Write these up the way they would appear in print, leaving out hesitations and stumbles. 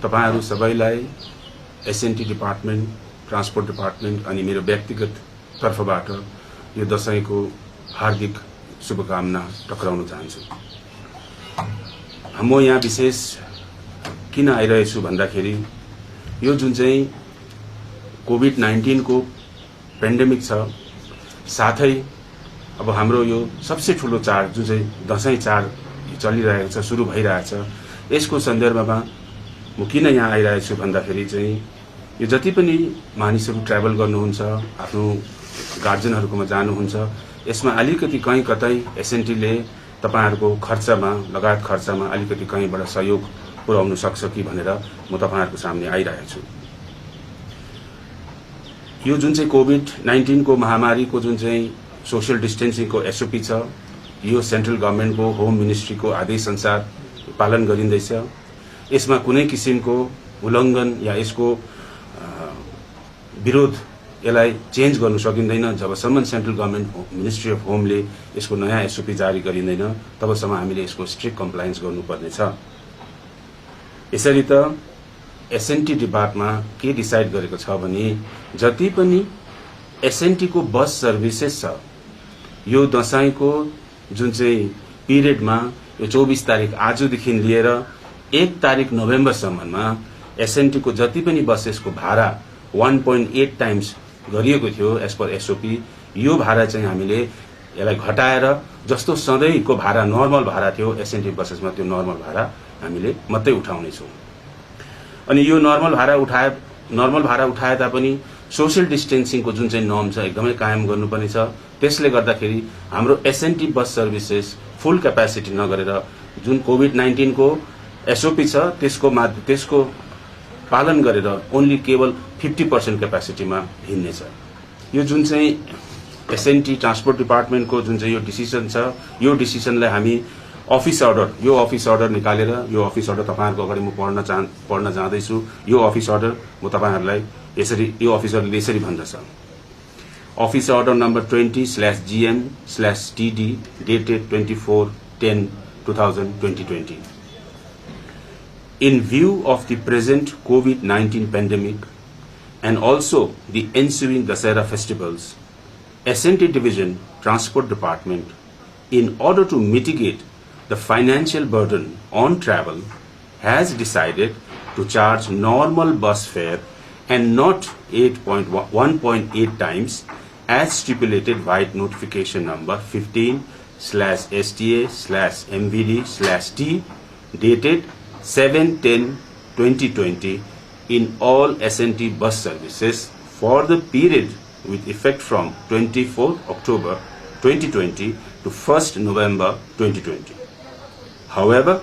तपाईहरु सबैलाई SNT department, transport department अनि मेरो व्यक्तिगत तर्फबाट यो दशैंको हार्दिक शुभकामना टक्राउन चाहन्छु। म यहाँ विशेष किन आइरहेछु भन्दाखेरि यो जुन चाहिँ कोभिड-19 को पेन्डेमिक छ, साथै अब हाम्रो यो सबसे ठूलो चाड जुन चाहिँ दशैं चाड चलिरहेको छ, सुरु भइरहेछ, यसको सन्दर्भमा म किन यहाँ आइरहेछु भन्दाखेरि चाहिँ यो जति पनि मानिसहरू ट्राभल गर्नुहुन्छ, आफ्नो गार्जियनहरुकोमा जानुहुन्छ, यसमा अलिकति कहीं कतै एसएनटीले तपाईहरुको खर्चमा, लगायत खर्चमा अलिकति कहीँबाट सहयोग पुर्याउन सक्छ कि भनेर म तपाईहरुको सामने आइरहेको छु। यो जुन चाहिँ कोभिड-19 को महामारीको जुन चाहिँ सोशल डिस्टेन्सिङको एसओपी छ, यो सेन्ट्रल गभर्नमेन्टको होम मिनिस्ट्रीको आदेश अनुसार पालन गरिँदैछ। यसमा कुनै किसिमको उल्लङ्घन या यसको विरोध यसलाई चेन्ज गर्न सकिँदैन जबसम्म सेन्ट्रल गभर्नमेन्ट मिनिस्ट्री अफ होमले यसको नयाँ एसओपी जारी गरिँदैन, तबसम्म हामीले यसको स्ट्रिक्ट कम्प्लायन्स गर्नुपर्नेछ। यसरी त एसएनटी डिपार्टमा के डिसाइड गरेको छ भने जति पनि एसएनटी को बस सर्भिसेस छ, यो दशैंको जुन चाहिँ पिरियडमा यो 24 तारिक आजदेखि लिएर 1 तारिक नोभेम्बरसम्ममा एसएनटी को जति पनि बसेसको भाडा 1.8 टाइम्स गरिएको थियो एज पर एसओपी। यो भाडा चाहिँ हामीले यसलाई घटाएर जस्तो सधैँको भाडा नर्मल भाडा थियो एसएनटी बसेसमा त्यो नर्मल भाडा हामीले मात्रै उठाउने छौं। अनि यो नर्मल भाडा उठाए तापनि सोशल डिस्टेन्सिङको जुन चाहिँ नर्म छ एकदमै कायम गर्नुपर्ने छ। त्यसले गर्दाखेरि हाम्रो एसएनटी बस सर्भिसेस फुल क्यापासिटी नगरेर जुन कोभिड-19 को एसओपी छ त्यसको पालन गरेर ओन्ली केवल 50% क्यापासिटीमा हिँड्नेछ। यो जुन चाहिँ एसएनटी ट्रान्सपोर्ट डिपार्टमेन्टको जुन चाहिँ यो डिसिजन छ, यो डिसिजनलाई हामी अफिस अर्डर निकालेर यो अफिस अर्डर तपाईहरुको अगाडि म पढ्न जाँदैछु। यो अफिस अर्डर म तपाईहरुलाई यो अफिस अर्डरले यसरी भन्दछ। Office Order number 20/GM/TD dated 24/10/2020. In view of the present COVID-19 pandemic and also the ensuing Dussehra festivals, SNT Division Transport Department, in order to mitigate the financial burden on travel, has decided to charge normal bus fare and not 1.8 times as stipulated by notification number 15/STA/MVD/T dated 7/10/2020 in all SNT bus services for the period with effect from 24th October 2020 to 1st November 2020. However,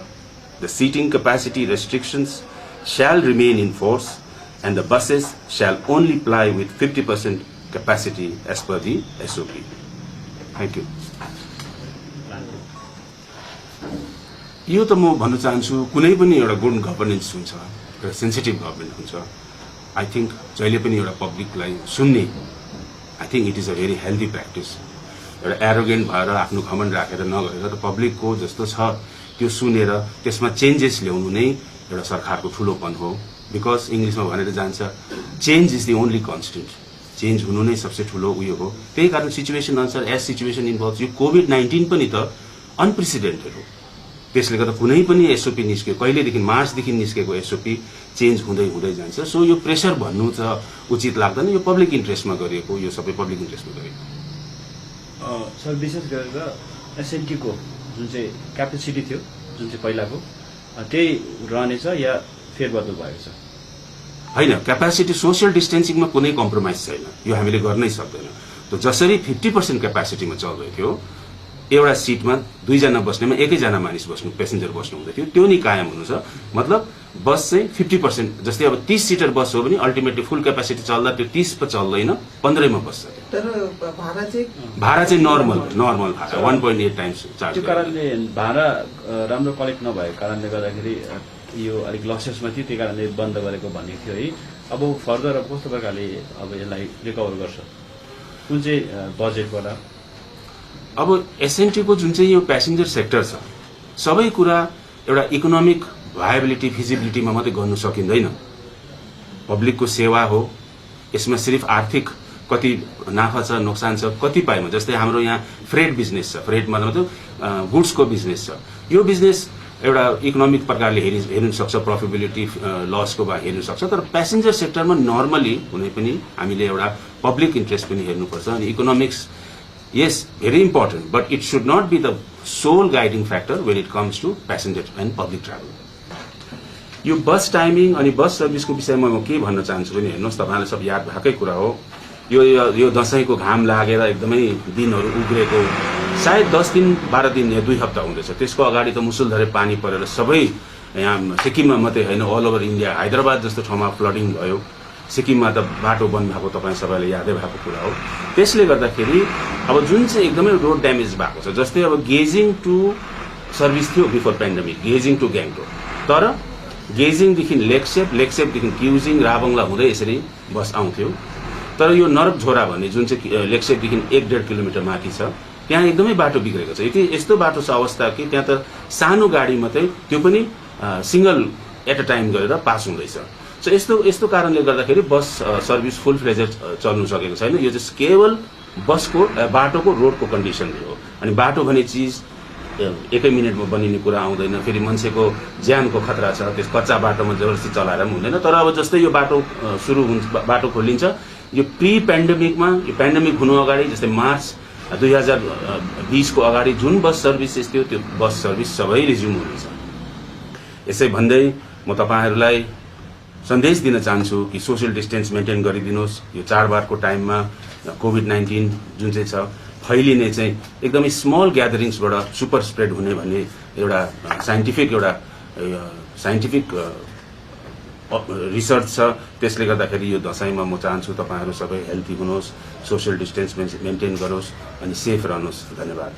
the seating capacity restrictions shall remain in force and the buses shall only ply with 50% capacity as per the SOP. Thank you. यो त म भन्न चाहन्छु कुनै पनि एउटा good governance हुन्छ, एउटा सेन्सिटिभ गभर्नमेन्ट हुन्छ। आई थिंक जहिले पनि एउटा पब्लिकलाई सुन्ने I think it is a very healthy practice. एउटा एरोगेन्ट भएर आफ्नो घमण्ड राखेर नगरेर त पब्लिकको जस्तो छ त्यो सुनेर त्यसमा चेन्जेस ल्याउनु नै एउटा सरकारको ठूलोपन हो। बिकज इंग्लिशमा भनेर जान्छ change is the only constant, change हुनु नै सबसे ठूलो उयो हो। त्यही कारण सिचुएसन अनुसार एज सिचुएसन इन्भल्भ यो कोभिड-19 पनि त अनप्रेसिडेन्टेड हो। त्यसले गर्दा कुनै पनि एसओपी निस्क्यो, कहिलेदेखि मार्चदेखि निस्केको एसओपी चेन्ज हुँदै जान्छ। सो यो प्रेसर भन्नु त उचित लाग्दैन। यो पब्लिक इन्ट्रेस्टमा गरिएको, यो सबै पब्लिक इन्ट्रेस्टमा गरिएको। सर विशेष गरेर एसएनटी को जुन चाहिँ क्यापेसिटी थियो, जुन चाहिँ पहिलाको त्यही रहनेछ या फेरबदल भएको छ? हैन, क्यापासिटी सोशल डिस्टेन्सिङमा कुनै कम्प्रोमाइज छैन, यो हामीले गर्नै सक्दैन। त जसरी 50% क्यापासिटीमा चल्दै थियो, एउटा सीटमा 2 जना बस्नेमा 1 जना मानिस बस्नु, पेसेन्जर बस्नु हुँदै थियो, त्यो नि कायम हुनु छ। मतलब बस चाहिँ 50%, जस्तै अब 30 सीटर बस हो भने अल्टिमेटली फुल क्यापासिटी चल्दा त्यो 30 प चल्दैन, 15 मा बस्छ। तर भाडा चाहिँ नर्मल भाडा 1.8 टाइम्स चार्ज। त्यो कारणले भाडा राम्रो कलेक्ट नभएको कारणले गर्दाखेरि यो अलिक लसेसमा थियो, त्यही कारणले बन्द गरेको भन्ने थियो है। अब फर्दर अब कस्तो प्रकारले अब यसलाई रिकभर गर्छ, कुन चाहिँ बजेटबाट? अब एसएनटी को जुन चाहिँ यो प्यासेन्जर सेक्टर छ, सबै कुरा एउटा इकोनोमिक भायबिलिटी फिजिबिलिटीमा मात्रै गर्नु सकिँदैन। पब्लिकको सेवा हो, यसमा सिर्फ आर्थिक कति नाफा छ नोक्सान छ कतिपयमा, जस्तै हाम्रो यहाँ फ्रेट बिजनेस छ, फ्रेट मतलब गुड्सको बिजनेस छ। यो बिजनेस एउटा इकोनोमिक प्रकारले हेर्नु सक्छ, प्रफिटेबिलिटी लसको भए हेर्नु सक्छ, तर प्यासेन्जर सेक्टरमा नर्मली कुनै पनि हामीले एउटा पब्लिक इन्ट्रेस्ट पनि हेर्नुपर्छ। अनि economics yes very important, but it should not be the sole guiding factor when it comes to passenger and public travel. यो बस टाइमिङ अनि बस सर्भिसको विषयमा म के भन्न चाहन्छु भने हेर्नुहोस्, तपाईहरुलाई सब याद भएकै कुरा हो, यो दशैंको घाम लागेर एकदमै दिनहरू उग्रेको सायद 10 दिन 12 दिन या 2 हप्ता हुँदैछ। त्यसको अगाडि त मुसलधारे पानी परेर सबै यहाँ सिक्किममा मात्रै हैन अल ओभर इन्डिया, हैदराबाद जस्तो ठाउँमा फ्लडिङ भयो। सिक्किममा त बाटो बन्द भएको तपाईं सबैले यादै भएको कुरा हो। त्यसले गर्दाखेरि अब जुन चाहिँ एकदमै रोड ड्यामेज भएको छ, जस्तै अब गेजिङ टु सर्भिस थियो बिफोर पेन्डेमिक, गेजिङ टु ग्याङटोक, तर गेजिङदेखि लेकसेपदेखि क्युजिङ राबङला हुँदै यसरी बस आउँथ्यो। तर यो नरक झोरा भन्ने जुन चाहिँ लेकसेपदेखि 1.5 किलोमिटर माथि छ, त्यहाँ एकदमै बाटो बिग्रेको छ। यस्तो बाटो छ अवस्था कि त्यहाँ त सानो गाडी मात्रै, त्यो पनि सिंगल एट अ टाइम गरेर पास हुँदैछ। सो यस्तो कारणले गर्दाखेरि बस सर्भिस फुल फ्लेजेड चल्नु सकेको छैन। यो चाहिँ केवल बसको बाटोको रोडको कन्डिसनले हो। अनि बाटो भन्ने चिज एकै मिनटमा बनिने कुरा आउँदैन, फेरि मान्छेको ज्यानको खतरा छ, त्यस कच्चा बाटोमा जबरजस्ती चलाएर पनि हुँदैन। तर अब जस्तै यो बाटो सुरु हुन्छ, बाटो खोलिन्छ, यो प्री पेन्डेमिकमा, यो पेन्डेमिक हुनु अगाडि जस्तै मार्च 2020 को अगाडि जुन बस सर्भिसेस थियो त्यो बस सर्भिस सबै रिज्युम हुनेछ। यसै भन्दै म तपाईहरुलाई सन्देश दिन चाहन्छु कि सोशल डिस्टेन्स मेन्टेन गरिदिनुहोस्। यो चाडबाडको टाइममा कोभिड-19 जुन चाहिँ छ फैलिने चाहिँ एकदमै स्मल ग्यादरिङ्सबाट सुपर स्प्रेड हुने भन्ने एउटा साइन्टिफिक रिसर्च छ। त्यसले गर्दाखेरि यो दशैंमा म चाहन्छु तपाईहरु सबै हेल्थी हुनुहोस्, सोशल डिस्टेन्स मेन्टेन गरोस् अनि सेफ रहनुहोस्। धन्यवाद।